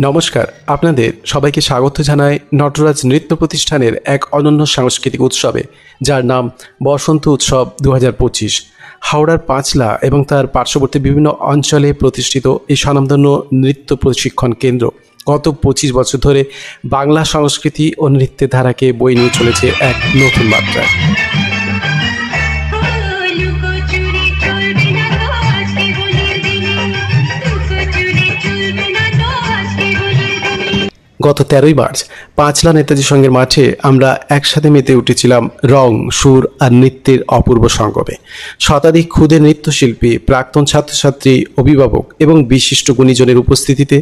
নমস্কার, আপনাদের সবাইকে স্বাগত জানাই নটরাজ নৃত্য প্রতিষ্ঠানের এক অনন্য সাংস্কৃতিক উৎসবে, যার নাম বসন্ত উৎসব 2025। হাওড়ার পাঁচলা এবং তার পার্শ্ববর্তী বিভিন্ন অঞ্চলে প্রতিষ্ঠিত এই স্বনামধন্য নৃত্য প্রশিক্ষণ কেন্দ্র গত 25 বছর ধরে বাংলা সংস্কৃতি ও নৃত্যের ধারাকে বয়ে নিয়ে চলেছে এক নতুন মাত্রায়। গত 13ই মার্চ পাঁচলা নেতাজি সঙ্গের মাঠে আমরা একসাথে মেতে উঠেছিলাম রং, সুর আর নৃত্যের অপূর্ব সঙ্গমে। শতাধিক ক্ষুদে নৃত্যশিল্পী, প্রাক্তন ছাত্রছাত্রী, অভিভাবক এবং বিশিষ্ট গুণীজনের উপস্থিতিতে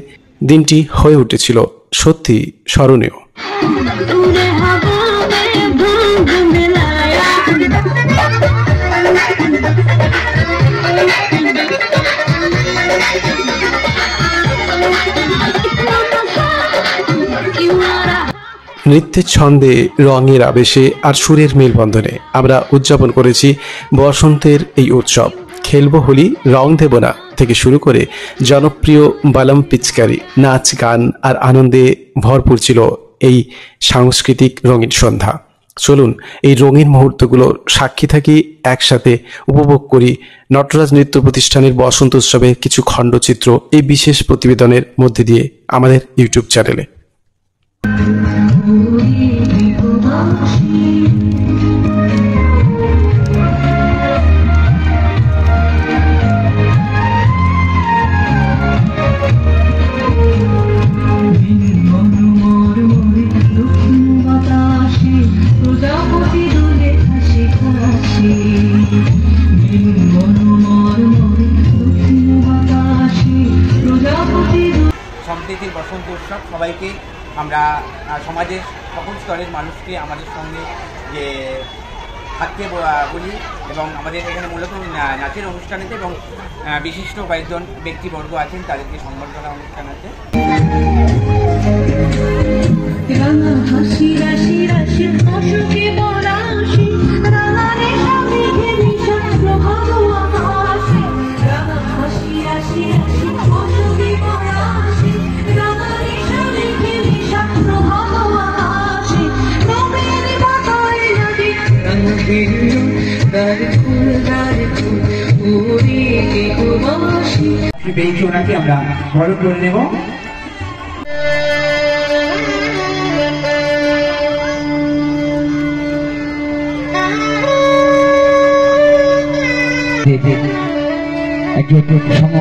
দিনটি হয়ে উঠেছিল সত্যি স্মরণীয়। নৃত্যের ছন্দে, রঙের আবেশে আর সুরের মেলবন্ধনে আমরা উদযাপন করেছি বসন্তের এই উৎসব। খেলবো হোলি, রং দেব না থেকে শুরু করে জনপ্রিয় বালাম পিচকারি, নাচ, গান আর আনন্দে ভরপুর ছিল এই সাংস্কৃতিক রঙিন সন্ধ্যা। চলুন এই রঙিন মুহূর্তগুলো সাক্ষী থাকি, একসাথে উপভোগ করি নটরাজ নৃত্য প্রতিষ্ঠানের বসন্ত উৎসবে কিছু খণ্ডচিত্র এই বিশেষ প্রতিবেদনের মধ্যে দিয়ে আমাদের ইউটিউব চ্যানেলে। সম্প্রীতির বসন্ত উৎসব সবাইকে আমরা সমাজের সকল স্তরের মানুষকে আমাদের সঙ্গে যে থাকতে বলি এবং আমাদের এখানে মূলত নাচের অনুষ্ঠানেতে এবং বিশিষ্ট কয়েকজন ব্যক্তিবর্গ আছেন, তাদেরকে সম্বর্ধনা অনুষ্ঠান আছে। ওনাকে আমরা বড় করে নেব।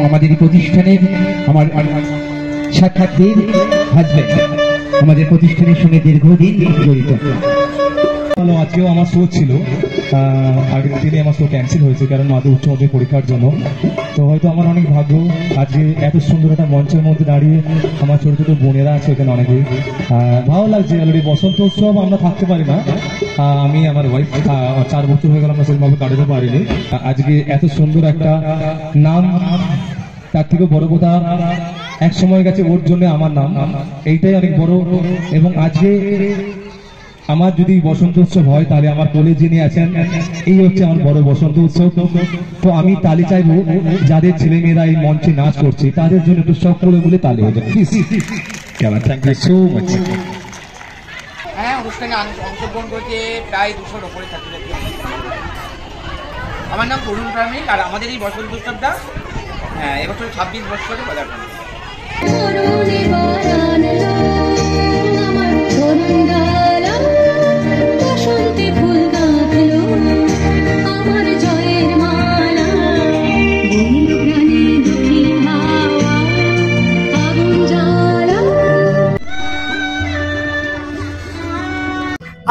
আমাদের প্রতিষ্ঠানের আমার সাক্ষাৎকার হাজবেন্ড আমাদের প্রতিষ্ঠানের সঙ্গে দীর্ঘদিন জড়িত। আজকেও আমার শো ছিল, আগের দিনে আমার শো ক্যান্সেল হয়েছে কারণ মাদের উচ্চ মাধ্যমিক পরীক্ষার জন্য। তো হয়তো আমার অনেক ভাগ্য আজকে এত সুন্দর একটা মঞ্চের মধ্যে দাঁড়িয়ে আমার ছোট ছোট বোনেরা আছে এখানে অনেকে। ভালো লাগছে। অলরেডি বসন্ত উৎসব আমরা থাকতে পারি না, আমি আমার ওয়াইফ 4 বছর হয়ে গেল আমরা সেরকমভাবে কাটাতে পারিনি। আজকে এত সুন্দর একটা নাম, তার থেকেও বড় কথা এক সময় গেছে ওর জন্য আমার নাম, এইটাই অনেক বড়। এবং আজকে আমার যদি বসন্ত উৎসব হয় তাহলে আমার কোলে যিনি আছেন এই হচ্ছে আমার বড় বসন্ত উৎসব। তো আমি তালি চাইবো যাদের ছেলে মেয়েরা এই মঞ্চে নাচ করছে তাদের জন্য একটু সকলে বলে তালি হয়ে যাবে। হ্যাঁ, অনুষ্ঠানে অংশগ্রহণ করেছে প্রায় 200-র ওপরে ছাত্রছাত্রী। আমার নাম তরুণ প্রামিক আর আমাদের এই বসন্ত উৎসবটা এবছর 26 বছরে পদার্পণ।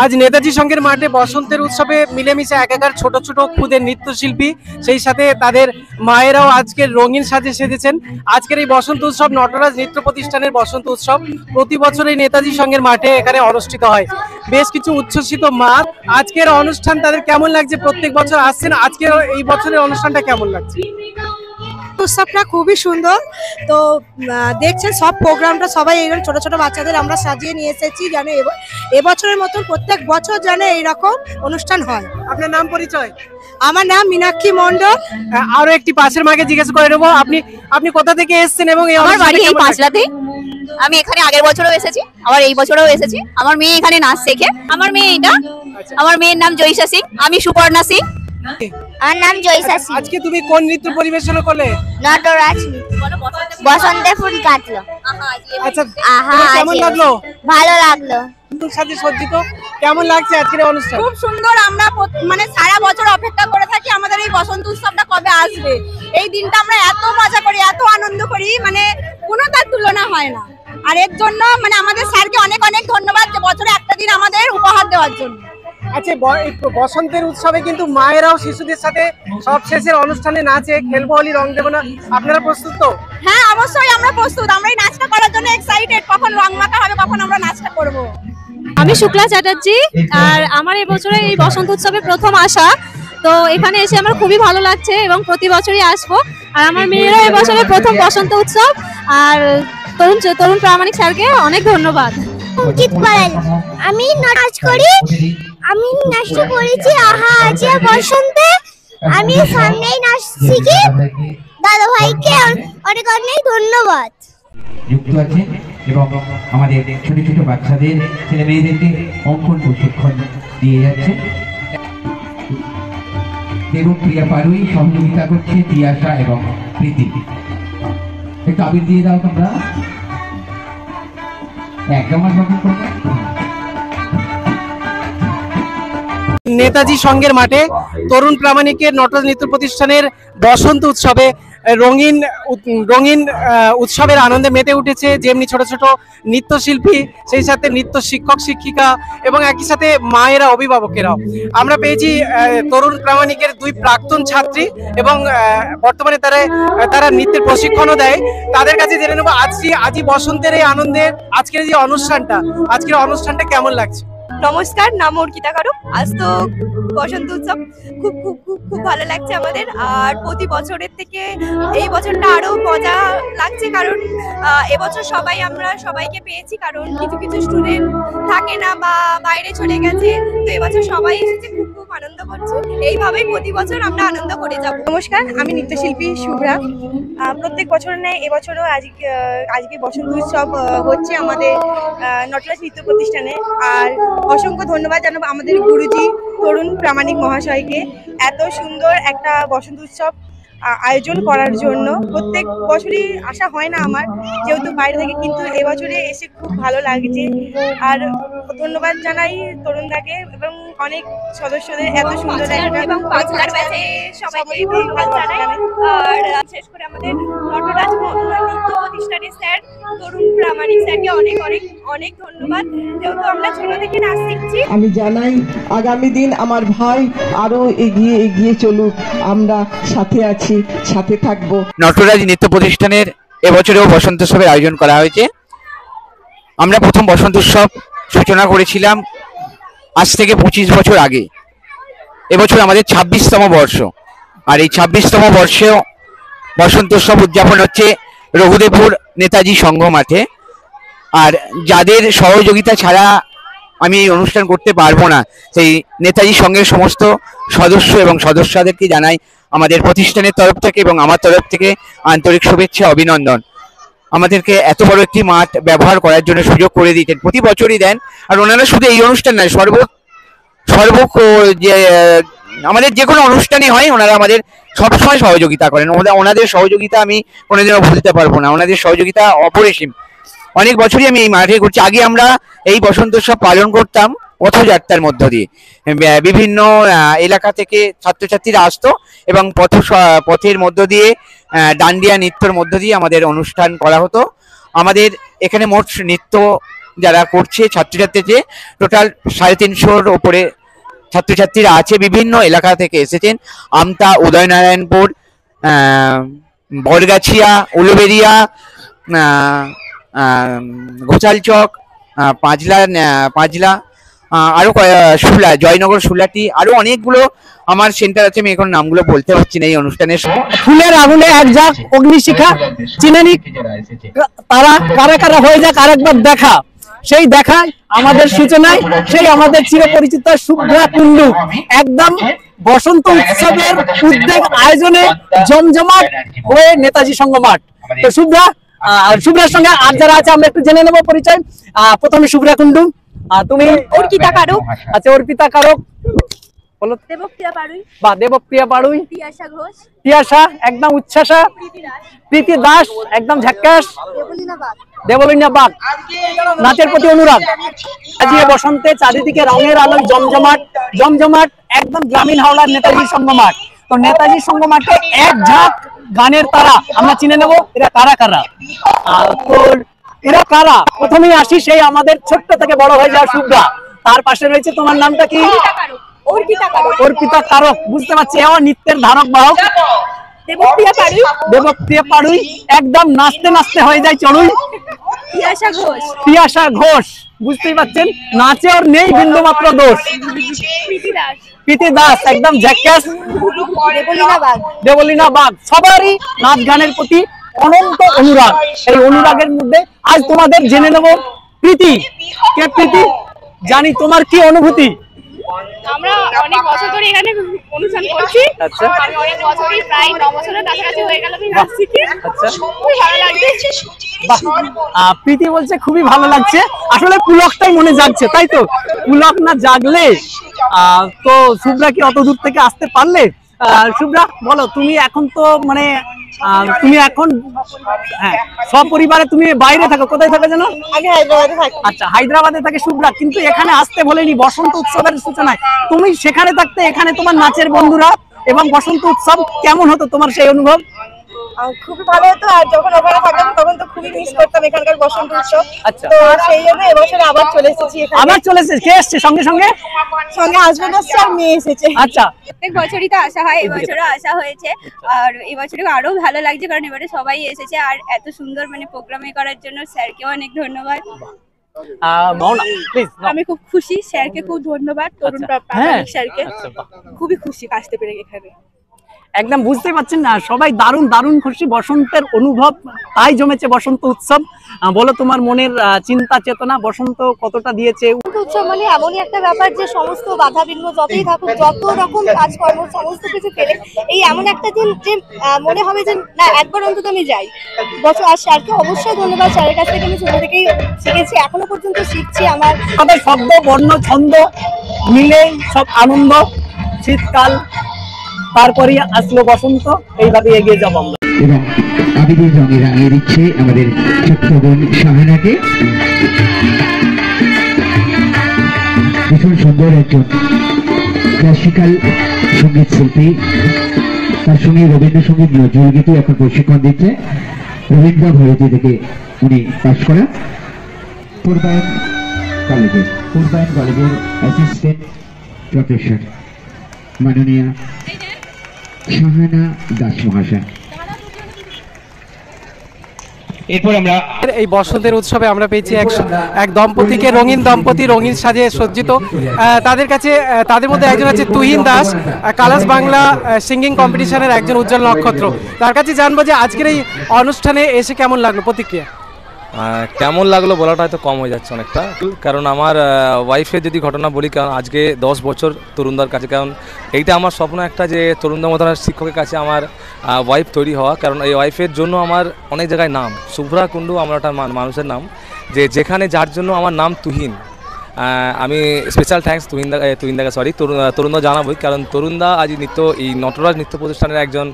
আজ নেতাজি সঙ্গের মাঠে বসন্তের উৎসবে মিলেমিশে একাকার ছোট ছোট ক্ষুদে নৃত্যশিল্পী, সেই সাথে তাদের মায়েরাও আজকের রঙিন সাজে সেজেছেন। আজকের এই বসন্ত উৎসব নটরাজ নৃত্য প্রতিষ্ঠানের বসন্ত উৎসব প্রতি বছর এই নেতাজি সঙ্গের মাঠে এখানে অনুষ্ঠিত হয়। বেশ কিছু উচ্ছ্বসিত মা, আজকের অনুষ্ঠান তাদের কেমন লাগছে? প্রত্যেক বছর আসছেন, আজকের এই বছরের অনুষ্ঠানটা কেমন লাগছে? উৎসবটা খুবই সুন্দর। তো দেখছেন সব প্রোগ্রামটা সবাই এইরকম ছোট ছোট বাচ্চাদের আমরা সাজিয়ে নিয়ে এসেছি যেন এবছরের মতন প্রত্যেক বছর যেন এইরকম অনুষ্ঠান হয়। আপনার নাম পরিচয়? আমার নাম মীনাক্ষী মণ্ডল। আরো একটি পাশের মাকে জিজ্ঞেস করে নেবো, আপনি কোথা থেকে এসেছেন এবং আমার বাড়ি এই পাঁচলাতে। আমি এখানে আগের বছরও এসেছি, আবার এই বছরও এসেছি। আমার মেয়ে এখানে নাচ শেখে। আমার মেয়ে এটা, আমার মেয়ের নাম জয়িষা সিং, আমি সুপর্ণা সিং। আমার নাম জয়িষা সিং। আজকে তুমি কোন নৃত্য পরিবেশন করলে? নটরাজ বসন্তে ফুল কাটলো। আচ্ছা, আহা, তোমার কেমন লাগলো? ভালো লাগলো। সাথে সজ্জিত কেমন লাগছে আজকের অনুষ্ঠান? খুব সুন্দর। আমরা মানে সারা বছর অপেক্ষা করে থাকি আমাদের এই বসন্ত উৎসবটা কবে আসবে। এই দিনটা আমরা এত মজা করি, এত আনন্দ করি, মানে কোনো তার তুলনা হয় না। আর এর জন্য মানে আমাদের স্যারকে অনেক অনেক ধন্যবাদ যে বছরে একটা দিন আমাদের উপহার দেওয়ার জন্য। আচ্ছা, বসন্তের উৎসবে কিন্তু মায়েরাও শিশুদের সাথে সব শেষের অনুষ্ঠানে নাচে, খেলবো হোলি রং দেবো না। আপনারা প্রস্তুত তো? হ্যাঁ, অবশ্যই আমরা প্রস্তুত। আমরা এই নাচটা করার জন্য এক্সাইটেড। কখন রং মাখা হবে, কখন আমরা নাচটা করব। আমি শুক্লা চ্যাটার্জি, আর আমার এই বছরে এই বসন্ত উৎসবে প্রথম আসা। তো এখানে এসে আমার খুবই ভালো লাগছে এবং প্রতি বছরই আসবো। আর আমার মেয়েরও এই বছরে প্রথম বসন্ত উৎসব। আর তরুণ প্রামাণিক স্যারকে অনেক ধন্যবাদ। আমি নাচ করি, আমি নাচটা করেছি আহা আছে বসন্তে। আমি সামনেই নাচ শিখি। দাদা ভাইকে অনেক অনেক ধন্যবাদ। যুক্ত আছে এবং আমাদের ছোট ছোট বাচ্চাদের, ছেলে মেয়েদেরকে অঙ্কন প্রশিক্ষণ দিয়ে যাচ্ছে। এবং প্রিয়া পারুই সহযোগিতা করছে তিয়াশা এবং প্রীতি। একটু আবির দিয়ে দাও তোমরা। একদম নেতাজি সংঘের মাঠে তরুণ প্রামাণিকের নটরাজ নৃত্য প্রতিষ্ঠানের বসন্ত উৎসবে রঙিন উৎসবের আনন্দে মেতে উঠেছে। যেমনি ছোট ছোট নৃত্যশিল্পী, সেই সাথে নৃত্য শিক্ষক শিক্ষিকা এবং একই সাথে মায়েরা, অভিভাবকেরাও। আমরা পেয়েছি তরুণ প্রামাণিকের দুই প্রাক্তন ছাত্রী এবং বর্তমানে তারা নৃত্যের প্রশিক্ষণও দেয়। তাদের কাছে জেনে নেবো আজই বসন্তের এই আনন্দের আজকের যে অনুষ্ঠানটা কেমন লাগছে। নমস্কার, নাম অর্কিতা কারক। আজ তো বসন্ত উৎসব, খুব খুব খুব খুব ভালো লাগছে আমাদের। আর প্রতি বছরের থেকে এই বছরটা আরো মজা লাগছে, কারণ এবছর আমরা সবাইকে পেয়েছি। কারণ কিছু কিছু স্টুডেন্ট থাকে না বা বাইরে চলে গেছে, তো এবছর সবাই এসেছে, খুব খুব আনন্দ করছে। এইভাবেই প্রতি বছর আমরা আনন্দ করে যাব। নমস্কার, আমি নৃত্যশিল্পী শুভ্রা। প্রত্যেক বছর নেয় এবছরও আজকে বসন্ত উৎসব হচ্ছে আমাদের নটরাজ নৃত্য প্রতিষ্ঠানে। আর অসংখ্য ধন্যবাদ জানাবো আমাদের গুরুজি তরুণ প্রামাণিক মহাশয়কে এত সুন্দর একটা বসন্ত উৎসব আয়োজন করার জন্য। প্রত্যেক বছরই আসা হয় না আমার, যেহেতু বাইরে থেকে, কিন্তু এবছরে এসে খুব ভালো লাগছে। আর ধন্যবাদ জানাই তরুণদাকে এবং অনেক সদস্যদের এত সুন্দর এবং বাচ্চার ব্যাচে সবাইকে ধন্যবাদ জানাই। আর বিশেষ করে আমাদের নটরাজ নৃত্য প্রতিষ্ঠানের স্যার তরুণ প্রামাণিক স্যারকে অনেক অনেক অনেক ধন্যবাদ, যেহেতু আমরা ছোট থেকে নাচ শিখছি। আমি জানাই আগামী দিন আমার ভাই আরো এগিয়ে চলুক, আমরা সাথে আছি, সাথে থাকবো। নটরাজ নৃত্য প্রতিষ্ঠানের এবছরেও বসন্ত উৎসবের আয়োজন করা হয়েছে। আমরা প্রথম বসন্ত উৎসব সূচনা করেছিলাম আজ থেকে 25 বছর আগে। এবছর আমাদের 26তম বর্ষ। আর এই 26তম বর্ষেও বসন্ত উৎসব উদযাপন হচ্ছে রঘুদেবপুর নেতাজি সংঘ মাঠে। আর যাদের সহযোগিতা ছাড়া আমি এই অনুষ্ঠান করতে পারবো না, সেই নেতাজি সংঘের সমস্ত সদস্য এবং সদস্যদেরকে জানাই আমাদের প্রতিষ্ঠানের তরফ থেকে এবং আমার তরফ থেকে আন্তরিক শুভেচ্ছা, অভিনন্দন। আমাদেরকে এত বড় একটি মাঠ ব্যবহার করার জন্য সুযোগ করে দিতেন, প্রতি বছরই দেন। আর ওনারা শুধু এই অনুষ্ঠান নয়, যে আমাদের যে কোনো অনুষ্ঠানই হয় ওনারা আমাদের সবসময় সহযোগিতা করেন। ওনাদের সহযোগিতা আমি কোনোদিনও ভুলতে পারবো না, ওনাদের সহযোগিতা অপরিসীম। অনেক বছরই আমি এই মাঠে করছি। আগে আমরা এই বসন্ত উৎসব পালন করতাম পথযাত্রার মধ্য দিয়ে। বিভিন্ন এলাকা থেকে ছাত্রছাত্রীরা আসতো এবং পথের মধ্য দিয়ে ডান্ডিয়া নৃত্যর মধ্য দিয়ে আমাদের অনুষ্ঠান করা হতো। আমাদের এখানে মোট নৃত্য যারা করছে ছাত্রছাত্রীদের টোটাল 350-র ওপরে ছাত্রছাত্রীরা আছে, বিভিন্ন এলাকা থেকে এসেছেন। আমতা, উদয়নারায়ণপুর, বরগাছিয়া, উলুবেড়িয়া, গোচালচক, পাঁজলা, আরো শুলা, জয়নগর, শুলাটি, আরো অনেকগুলো আমার সেন্টার আছে। আমি এখন নামগুলো বলতে পারছি না। এই অনুষ্ঠানের ফুলের আগুনে এক যাক অগ্নিশিখা, চিনেনি তারা কারা কারা হয়ে যাক আরেকবার দেখা। সেই দেখায় আমাদের সূচনায় সেই আমাদের চিরপরিচিত শুভ্রা কুন্ডু একদম বসন্ত উৎসবের উদ্যোগ আয়োজনে জমজমাট হয়ে নেতাজি সংঘ মাঠ। তো শুভ্রা, আর শুভ্রার সঙ্গে আর যারা আছে আমরা একটু জেনে নেবো পরিচয়। প্রথমে শুভ্রা কুন্ডু, তুমি অর্পিতা কারক। আচ্ছা, অর্পিতা কারক, বলো। দেবপ্রিয়া পাড়ুই। বা দেবপ্রিয়া পাড়ুই। তিয়াশা ঘোষ। তিয়াশা একদম উচ্ছ্বাসা। প্রীতি দাস একদম ঝাক্কাস। দেবলীনা বাগ নাচের প্রতি অনুরাগ। আজকে বসন্তে চারিদিকে রঙের আলোয় জমজমাট জমজমাট, একদম গ্রামীণ হাওড়ার নেতাজি সঙ্গমাঠ। তো নেতাজি সঙ্গমাঠে এক ঝাঁক গানের তারা, আমরা চিনে নেবো এরা কারা কারা। তো এরা কারা, প্রথমেই আসি সেই আমাদের ছোট্ট থেকে বড় হয়ে যাওয়া শুভ্রা। তার পাশে রয়েছে, তোমার নামটা কি? অর্পিতা কারক। বুঝতে পারছি এও নৃত্যের ধারক বাহক। দেবপ্রিয়া পাড়ুই। দেবপ্রিয়া পাড়ুই একদম নাচতে নাচতে হয়ে যায় চড়ুই। তিয়াশা ঘোষ। তিয়াশা ঘোষ, বুঝতেই পারছেন নাচে ওর নেই বিন্দু মাত্র দোষ। প্রীতি দাস। প্রীতি দাস একদম ঝাক্কাস। দেবলীনা বাগ। দেবলীনা বাগ। সবারই নাচ গানের প্রতি অনন্ত অনুরাগ। এই অনুরাগের মধ্যে আজ তোমাদের জেনে নেব প্রীতি। কে প্রীতি? জানি তোমার কি অনুভূতি? আমরা অনেক বছর ধরে এখানে অনুষ্ঠান করছি। আচ্ছা। আমি অনেক বছরই, প্রায় 9 বছরের কাছাকাছি হয়ে গেল আমি নাচ শিখি। আচ্ছা, খুবই ভালো লাগছে। প্রীতি বলছে খুবই ভালো লাগছে। আসলে পুলকটাই মনে জাগছে, তাই তো? পুলক না জাগলে তো শুভ্রা কি অত দূর থেকে আসতে পারলে? শুভ্রা বলো, তুমি এখন তো মানে তুমি এখন সব পরিবারে তুমি বাইরে থাকো, কোথায় থাকো যেন? আমি হায়দ্রাবাদে থাকি। আচ্ছা, হায়দ্রাবাদে থাকে শুভ্রা, কিন্তু এখানে আসতে বলেনি বসন্ত উৎসবের সূচনায়। তুমি সেখানে থাকতে এখানে তোমার নাচের বন্ধুরা এবং বসন্ত উৎসব কেমন হতো তোমার সেই অনুভব? খুবই ভালো হতো, আর যখন ওখানে থাকতাম তখন তো খুবই মিস করতাম এখানকার বসন্ত উৎসব। আচ্ছা। তো সেই জন্য এবছর আবার চলে এসেছি এখানে। আবার চলে এসেছে? কে এসছে সঙ্গে সঙ্গে? সঙ্গে হাজবেন্ড আসছে আর মেয়ে এসেছে। আচ্ছা, প্রত্যেক বছরই তো আসা হয়, এবছরও আসা হয়েছে। আর এবছরে আরো ভালো লাগছে কারণ এবারে সবাই এসেছে। আর এত সুন্দর মানে প্রোগ্রামে করার জন্য স্যারকেও অনেক ধন্যবাদ। আমি খুব খুশি, স্যারকে খুব ধন্যবাদ, তরুণ প্রামাণিক স্যারকে। খুবই খুশি আসতে পেরে এখানে। একদম বুঝতে পারছেন না, সবাই দারুণ দারুণ খুশি। বসন্তের অনুভব, তাই জমেছে বসন্ত উৎসব। বলো তোমার মনের চিন্তা চেতনা, বসন্ত কতটা দিয়েছে? উৎসব মানে এমনই একটা ব্যাপার যে সমস্ত বাধা বিঘ্ন যতই থাকুক, যত রকম কাজকর্ম সমস্ত কিছু ফেলে এই এমন একটা দিন যে মনে হবে যে না, একবার অন্তত আমি যাই। বছর আর স্যারকে অবশ্যই ধন্যবাদ। স্যারের কাছ থেকে আমি ছোট থেকেই শিখেছি, এখনো পর্যন্ত শিখছি। আমাদের শব্দ বর্ণ ছন্দ মিলে সব আনন্দ। শীতকাল, তারপরে আসলো বসন্ত, এইভাবে এগিয়ে যাবো আমরা। এবং আবিরের রঙে রাঙিয়ে দিচ্ছে আমাদের ছোট্ট বোন শাহানাকে। ভীষণ সুন্দর একজন ক্লাসিক্যাল সঙ্গীত শিল্পী, তার সঙ্গে রবীন্দ্রসঙ্গীত নজরুল গীত এখন প্রশিক্ষণ দিচ্ছে। রবীন্দ্র ভারতী থেকে উনি পাশ করা। পূর্বায়ন কলেজের অ্যাসিস্ট্যান্ট প্রফেসর মাননীয়া শাহানা দাস মহাশয়। এরপর আমরা এই বসন্তের উৎসবে আমরা পেয়েছি এক দম্পতিকে, রঙিন দম্পতি, রঙিন সাজে সজ্জিত। তাদের কাছে তাদের মধ্যে একজন আছে তুহিন দাস, কালাস বাংলা সিঙ্গিং কম্পিটিশনের একজন উজ্জ্বল নক্ষত্র। তার কাছে জানবো যে আজকের এই অনুষ্ঠানে এসে কেমন লাগলো, প্রতিক্রিয়া কেমন লাগলো বলাটা হয়তো কম হয়ে যাচ্ছে অনেকটা, কারণ আমার ওয়াইফের যদি ঘটনা বলি, কারণ আজকে 10 বছর তরুণদার কাছে, কারণ এইটা আমার স্বপ্ন একটা যে তরুণদার মতন শিক্ষকের কাছে আমার ওয়াইফ তৈরি হওয়া। কারণ এই ওয়াইফের জন্য আমার অনেক জায়গায় নাম, শুভ্রা কুন্ডু আমার একটা মানুষের নাম, যে যেখানে যার জন্য আমার নাম তুহিন। আমি স্পেশাল থ্যাঙ্কস তুহিনদাকে তরুণদা জানাবই, কারণ তরুণদা আজ এই নটরাজ নৃত্য প্রতিষ্ঠানের একজন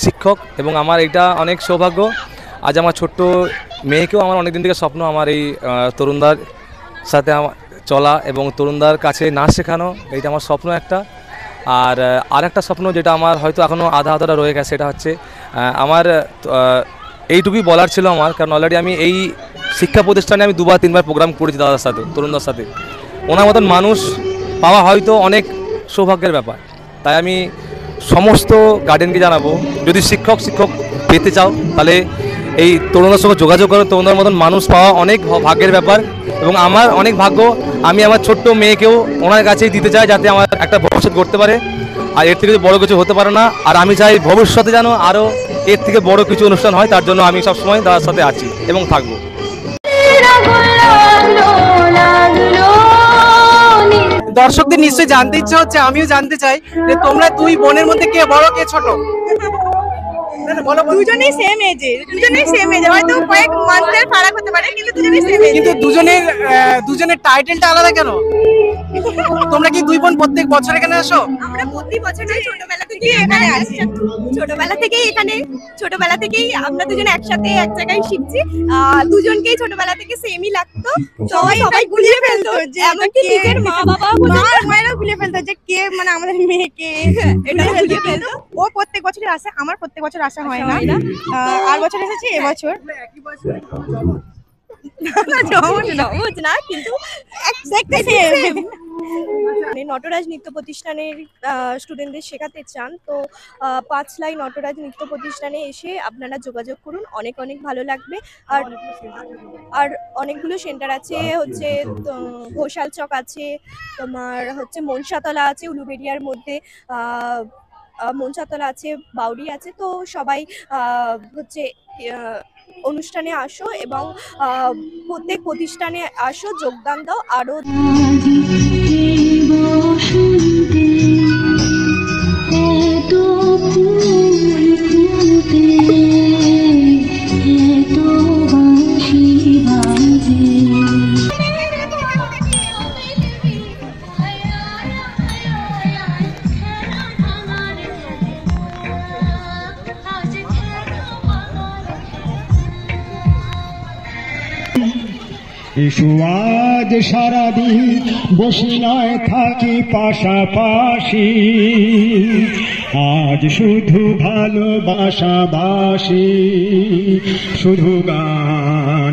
শিক্ষক, এবং আমার এটা অনেক সৌভাগ্য। আজ আমার ছোট্ট মেয়েকেও আমার অনেক দিন থেকে স্বপ্ন আমার এই তরুণদার সাথে চলা এবং তরুণদার কাছে নাচ শেখানো, এইটা আমার স্বপ্ন একটা। আর একটা স্বপ্ন যেটা আমার হয়তো এখনও আধা রয়ে গেছে, সেটা হচ্ছে আমার এইটুকুই বলার ছিল আমার, কারণ অলরেডি আমি এই শিক্ষা প্রতিষ্ঠানে আমি 2-3বার প্রোগ্রাম করেছি দাদার সাথে, তরুণদার সাথে। ওনার মতন মানুষ পাওয়া হয়তো অনেক সৌভাগ্যের ব্যাপার। তাই আমি সমস্ত গার্ডেনকে জানাবো, যদি শিক্ষক পেতে চাও তাহলে এই তরুণদের সঙ্গে যোগাযোগ করো। তরুণদের মতন মানুষ পাওয়া অনেক ভাগ্যের ব্যাপার, এবং আমার অনেক ভাগ্য আমি আমার ছোট্ট মেয়েকেও ওনার কাছেই দিতে চাই, যাতে আমার একটা ভবিষ্যৎ গড়তে পারে। আর এর থেকে বড় কিছু হতে পারে না, আর আমি চাই ভবিষ্যতে যেন আরও এর থেকে বড় কিছু অনুষ্ঠান হয়, তার জন্য আমি সবসময় দাদার সাথে আছি এবং থাকবো। দর্শকদের নিশ্চয়ই জানতে ইচ্ছা হচ্ছে, আমিও জানতে চাই যে তোমরা দুই বোনের মধ্যে কে বড় কে ছোট? বলো দুজনেই সেম এজে, হয়তো কয়েক মান্থের ফারাক হতে পারে, কিন্তু দুজনেই সেম এজে। কিন্তু দুজনের টাইটেলটা আলাদা কেন? তোমরা কি দুই বোন প্রত্যেক বছর এখানে আসো? আমরা প্রতি বছর ছোটবেলা থেকেই এখানে আসি, ছোটবেলা থেকেই আমরা দুজন একসাথে এক জায়গায় শিখছি। দুজনকেই ছোটবেলা থেকে সেমই লাগতো, সবাই গুলিয়ে ফেলতো, এমনকি নিজের মায়েরাও গুলিয়ে ফেলতো যে কে মানে আমাদের মেয়েকে এটা গুলিয়ে ফেলতো। ও প্রত্যেক বছরই আসে, আমার প্রত্যেক বছর আসা হয় না। আর বছর এসেছি এবছর না, কিন্তু নটরাজ নৃত্য প্রতিষ্ঠানের স্টুডেন্টদের শেখাতে চান তো 5 লাই নটরাজ নৃত্য প্রতিষ্ঠানে এসে আপনারা যোগাযোগ করুন, অনেক ভালো লাগবে। আর অনেকগুলো সেন্টার আছে, হচ্ছে ঘোষাল চক আছে, তোমার হচ্ছে মনসাতলা আছে, উলুবেড়িয়ার মধ্যে মনসাতলা আছে, বাউরি আছে। তো সবাই হচ্ছে অনুষ্ঠানে আসো এবং প্রত্যেক প্রতিষ্ঠানে আসো, যোগদান দাও। আরো এসো আজ সারাদিন বসে নয় থাকি পাশাপাশি, আজ শুধু ভালোবাসাবাসি, শুধু গান